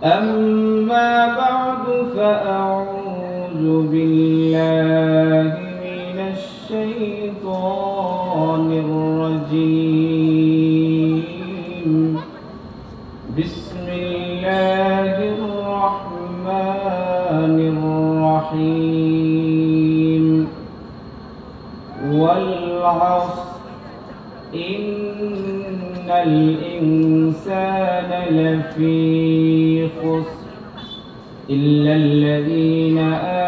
أما بعد فأعوذ بالله من الشيطان الرجيم. بسم الله الرحمن الرحيم. والعصر إن الإنسان لفي خسر إلا الذين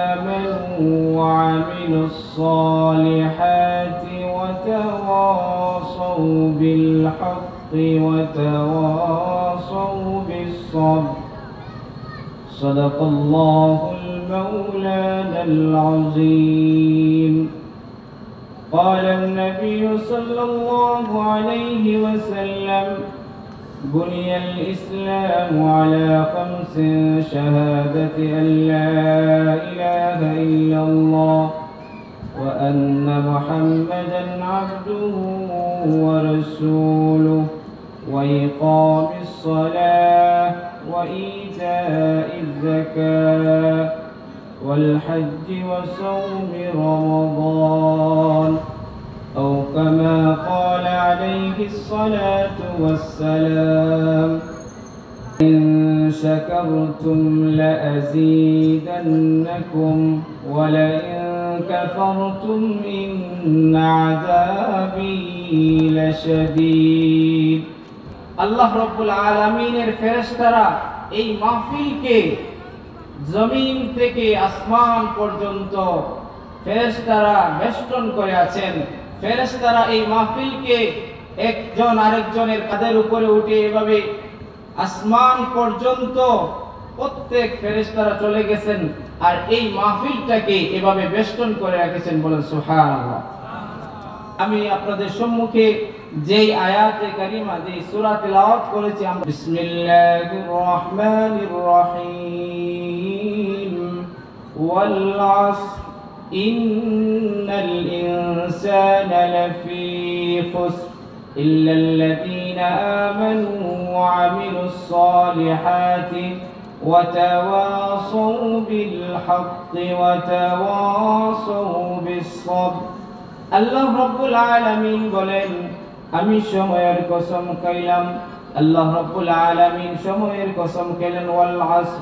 آمنوا وعملوا الصالحات وتواصوا بالحق وتواصوا بالصبر. صدق الله المولانا العظيم. قال النبي صلى الله عليه وسلم: بني الإسلام على 5: شهادة أن لا إله إلا الله وأن محمدا عبده ورسوله وإقام الصلاة وإيتاء الزكاة والحج وصوم رمضان، أو كما قال عليه الصلاة والسلام: إن شكرتم لأزيدنكم ولئن كفرتم إن عذابي لشديد। আল্লাহ রব্বুল আলামিনের ফেরেশতারা এই মাহফিলকে জমিন থেকে আসমান পর্যন্ত ফেরেশতারা বেষ্টন করে আছেন। ফেরেশতারা এই মাহফিলকে একজন আরেকজনের কাঁধের উপরে উঠে এভাবে আসমান পর্যন্ত প্রত্যেক ফেরেশতারা চলে গেছেন আর এই মাহফিলটাকে এভাবে বেষ্টন করে রেখেছেন। বলেন সুবহানাল্লাহ। আমি আপনাদের সম্মুখে যেই আয়াতে কারিমা যেই সূরা তেলাওয়াত করেছি, আমরা বিসমিল্লাহির রহমানির রহিম। ওয়াল আসর ইন্নাল ইনসানা লাফি খুসর ইল্লাল্লাযীনা আমানু ওয়া আমিলুস সালিহাতি ওয়া তাওয়াসাউ বিল হাক্কি ওয়া তাওয়াসাউ বিস সাবর। আল্লাহ রাব্বুল আলামিন বলেন, আমি সময়ের কসম খাইলাম। আল্লাহ রাব্বুল আলামিন সময়ের কসম খেলেন। ওয়াল আসর,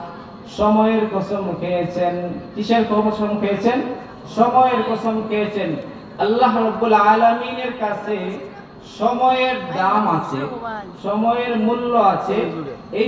সময়ের কসম খেয়েছেন। কিসের কসম খেয়েছেন? সময়ের কসম খেয়েছেন। আল্লাহ রাব্বুল আলামিনের কাছে সময়ের দাম আছে, সময়ের মূল্য আছে। এই